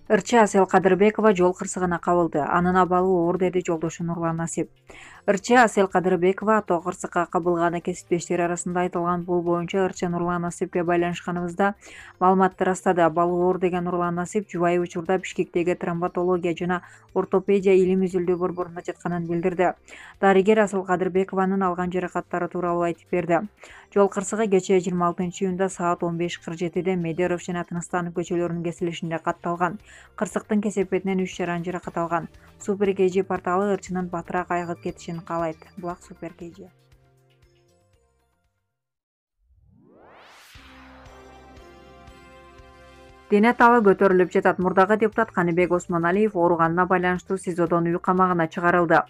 Ырчы Асел Кадырбекова жол кырсыгына кабылды. Анын абалы оор деди жолдошу Нурлан Насип. Ырчы Асел Кадырбекова ато кырсыкка кабылганы кесиптештери арасында айтылган. Бул боюнча ырчы Нурлан Насипке байланышканыбызда маалыматты растады. Абалы оор деген Нурлан Насип жубайы учурда Бишкектеги травматология жана ортопедия илим үзүлдүү борборунда жатканын билдирди. Дарыгер Асел Кадырбекованын алган жаракаттары тууралуу айтып берди. Жол кырсыгы кечээ 26-июнда саат 15:47 Медеров жана Тыныстанов көчөлөрүнүн кесилишинде катталган. Кырсыктын кесепетинен 3 жаран жаракат алган. Супер KG порталы ырчынын батыраак айыгып кетишин каалайт. Булак Супер KG. Дене табы көтөрүлүп жатат. Мурдагы депутат Каныбек Осмоналиев ооруганына байланыштуу СИЗОдон үй камагына чыгарылды.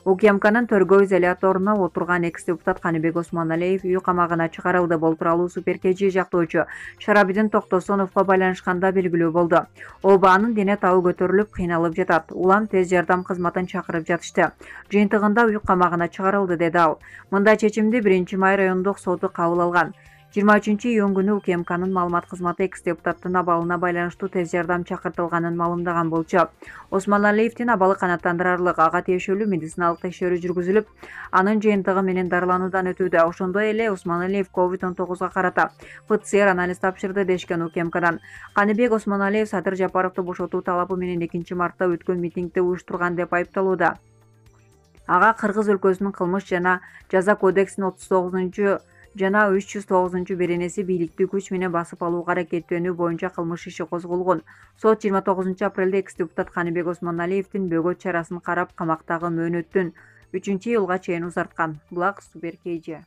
УКМКнын төргөө изоляторуна отурган экс-депутат Каныбек Осмоналиев үй камагына чыгарылды. Бул тууралуу Супер KG жактоочу Шарабидин Токтосоновго байланышканда белгилүү болду. Анын дене табы көтөрүлүп, кыйналып жатат. Улам тез жардам кызматын чакырып жатышты. Жыйынтыгында үй камагына чыгарылды, деди ал. Мындай чечимди 1-Май райондук соду кабыл алган. 23-июнь күнү УКМКнын маалымат кызматы экс-депутаттын абалына байланыштуу тез жардам чакыртылганын маалымдаган болчу. Осмоналиевдин абалы канааттандырарлык, ага тиешелүү медициналык текшерүү жүргүзүлүп, анын жыйынтыгы менен дарылануудан өтүүдө. Ошондой эле Осмоналиев COVID-19 карата ПЦР анализ тапшырды дешкен УКМКдан. Каныбек Осмоналиев Садыр Жапаровду бошотуу талабы менен 2-мартта өткөн митингди уюштурган деп айыпталууда. Ага Кыргыз өлкөсүнүн кылмыш жана жаза кодексинин 39 жана 309 беренеси бийликти күч менен басып алууга аракеттенүү боюнча кылмыш иши козголгон. Сот 29 апрелде экс-депутат Каныбек Осмоналиевдин бөгөт чарасын карап, камактагы мөөнөттүн 3-июлга чейин узарткан. Булак Супер KG.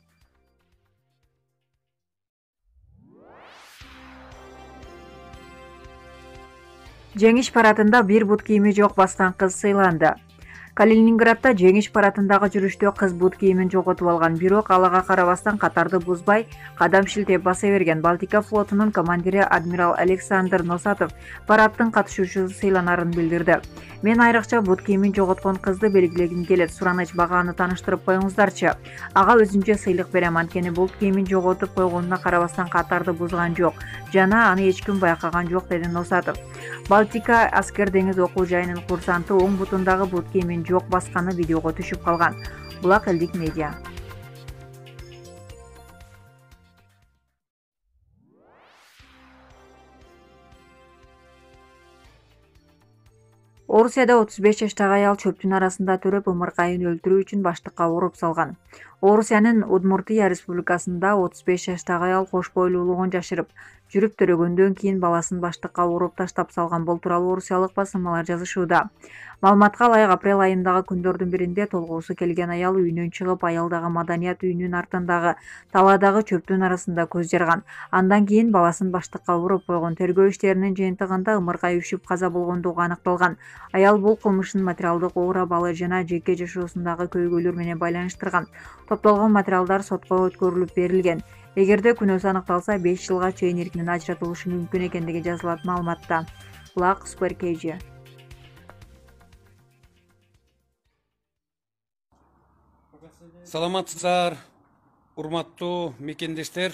Жеңиш парадында бир бут кийими жок баскан кыз сыйланды. Калининградда жеңиш парадындагы жүрүштө кыз бут кийимин жоготуп алган. Бирок алага карабастан катарды бузбай, кадам шилтеп баса берген. Балтика флотунун командири адмирал Александр Носатов парадтын катышуучусу сыйланарын билдирди. Мен айрыкча бут кийимин жоготкон кызды белгилегим келет. Сураныч баганы тааныштырып коюңуздарчы. Ага өзүнчө сыйлык берем, анткени бут кийимин жоготуп койгонуна карабастан катарды бузган жок жана аны эч ким байкаган жок, деди Носатов. Балтика аскер деңиз окуу жайынын курсанты оң бутундагы бут кийимин жок басканы видеого түшүп калган. Булак элдик медиа. Орусияда 35 жаштагы аял чөптүн арасында төрөп ымыркайын өлтүрүү үчүн баштыкка уруп салган. Орусиянын Удмуртия республикасында 35 жаштагы аял кош бойлуулугун жашырып, жүрүп төрөгөндөн кийин баласын баштыкка уруп таштап салган. Бул тууралуу орусиялык басылмалар жазышууда. Маалыматка ылайык, апрель айындагы күндөрдүн биринде толгоосу келген аял үйүнөн чыгып, аялдагы Маданият үйүнүн артындагы талаадагы чөптүн арасында көз жарган. Андан кийин баласын баштыкка уруп койгон. Тергөө иштеринин жыйынтыгында ымыркай үшүп каза болгондугу аныкталган. Аял бул кылмышын материалдык оор абалы жана жеке жашоосундагы көйгөйлөр менен байланыштырган. Топтолгон материалдар сотко өткөрүлүп берилген. Эгерде күнөөсү аныкталса, 5 жылга чейин эркинен ажыратылышы мүмкүн экендиги жазылат маалыматта. Булак Супер KG. Саламатсыздар, урматтуу мекендештер.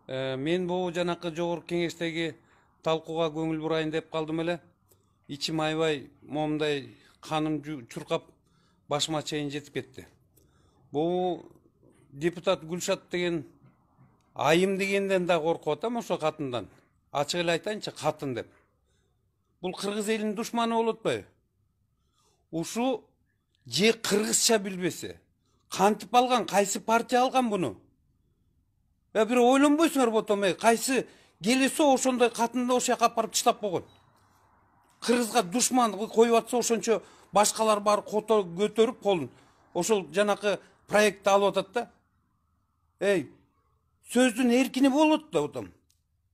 Мен бул жанакы жогорку кеңештеги талкууга көңүл бурайын деп калдым эле. Ичим аябай момундай каным чуркап башыма чейин жетип кетти. Бул депутат Гүлшат деген айым дегенден да коркуп атам ошо катындан. Ачык эле айтайынчы, катын деп. Бул кыргыз элинин душманы болуп атпайбы? Ушу же кыргызча билбесе, кантип алган, кайсы партия алган буну? Бир ойлонбойсуңар ботом, кайсы келесе ошондой катынды ошол жака апарып таштап койгон. Кыргызга душман коюп атса ошончо башкалар бар көтөрүп колун ошол жанакы проектти алып атат да. Сөздүн эркини болот да ботом.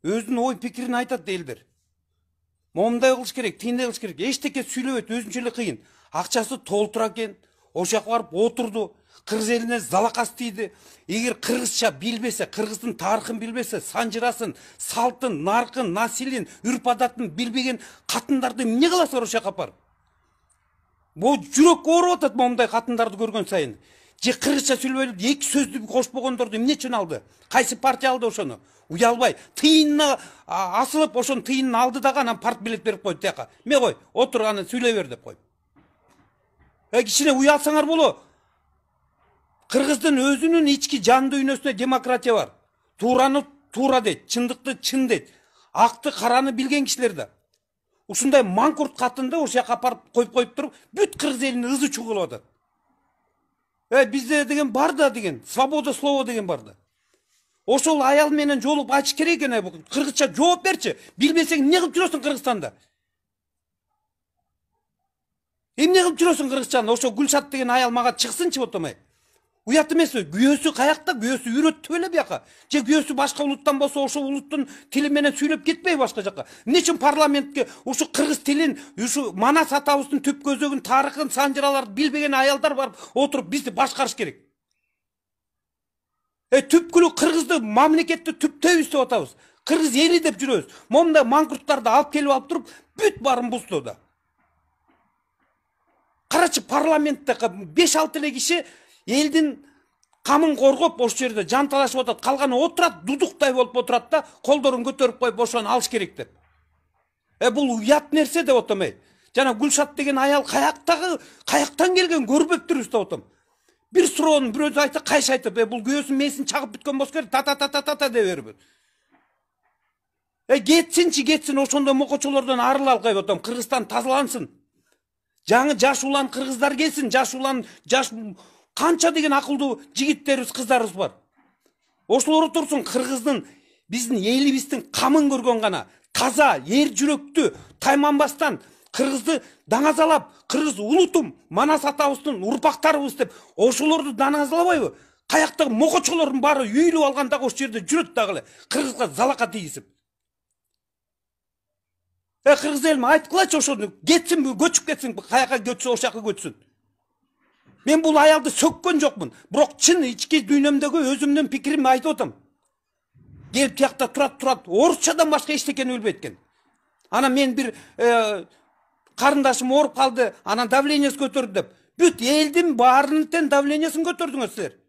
Өзүнүн ой пикирин айтат элдер. Момундай кылыш керек, тигиндей кылыш керек. Эчтеке сүйлөбөйт, өзүнчө эле кыйын. Акчасы толтура экен, ошол жака барып отурду. Кыргыз элине залакас тийди. Эгер кыргызча билбесе, кыргыздын тарыхын билбесе, санжырасын, салтын, наркын, насилин, үрп адатын билбеген катындарды эмне кыласыңар ошол жака апарып? Бул жүрөк ооруп атат момундай катындарды көргөн сайын. Же кыргызча сүйлөбөй эки сөздү кошпогондорду эмне үчүн алды? Кайсы партия алды ошону? Уялбай, тыйынына асылып, ошонун тыйынын алды дагы анан парт билет берип койду тияка. Эме кой, отур аны сүйлөй бер деп коюп. Кичине уялсаңар боло. Кыргыздын өзүнүн ички жан дүйнөсүндө демократия бар. Туураны туура дейт, чындыкты чын дейт. Акты караны билген кишилер да. Ушундай маңкурт катынды ошол жака апарып коюп туруп, бүт кыргыз элинин ызы чугулуп атат. Бизде деген бар да деген, свобода слова деген бар да. Ошол аял менен жолугуп айтыш керек экен, кыргызча жооп берчи. Билбесең эмне кылып жүрөсүң Кыргызстанда? Эмне кылып жүрөсүң Кыргызчаны? Ошо Гүлшат деген аял мага чыксынчы ботомай. Уят эмеспи? Күйөөсү каякта? Күйөөсү үйрөттү беле бияка? Же күйөөсү башка улуттан болсо, ошол улуттун тили менен сүйлөп кетпейби башка жака? Эмне үчүн парламентке ушу кыргыз тилин, ушу Манас атабыздын түп көзөгүн, тарыхын, санжыраларды билбеген аялдар барып отуруп бизди башкарыш керек? Түпкүлү кыргызды мамлекетти түптөйбүз деп атабыз. Кыргыз эли деп жүрөбүз. Момундай маңкурттарды алып келип алып туруп, бүт барын бузду да. Карачы парламентте 5-6 эле киши элдин камын коргоп ошол жерде жанталашып атат. Калганы отурат, дудуктай болуп отурат да, колдорун көтөрүп коюп ошону алыш керек деп. Бул уят нерсе деп атам. Жана Гүлшат деген аял каяктан келген көрбөптүрбүз деп атам. Bir суроонун бирөөсү айтса кайшы айтып, бул күйөөсүн мээсин чагып бүткөн болсо керек, та деп берип. Кетсин, ошондой мокочолордон арылалы деп атам. Кыргызстан тазалансын. Жаңы жаш улан кыргыздар келсин, жаш канча деген акылдуу жигиттерибиз, кыздарыбыз бар. Ошолор отурсун, кыргыздын, биздин элибиздин камын көргөн гана, таза, эр жүрөктүү, тайманбастан кыргызды даңазалап, кыргыз улутум, Манас атабыздын урпактарыбыз деп, ошолорду даңазалабайбы? Каяктагы мокочолордун баары үйүлүп алган дагы ошол жерде жүрөт дагы эле, кыргызга залака тийгизип. Кыргыз элим айткылачы ошону, кетсин, көчүп кетсин, каяка көчсө ошол жака көчсүн. Мен бул аялды сөккөн жокмун, бирок чын ички дүйнөмдөгү өзүмдүн пикиримди айтып атам. Келип тиякта турат, орусчадан башка эчтекени билбейт экен. Анан мен бир карындашым ооруп калды, анан давлениеси көтөрдү деп. Бүт элдин баарынын давлениесин көтөрдүңөр силер.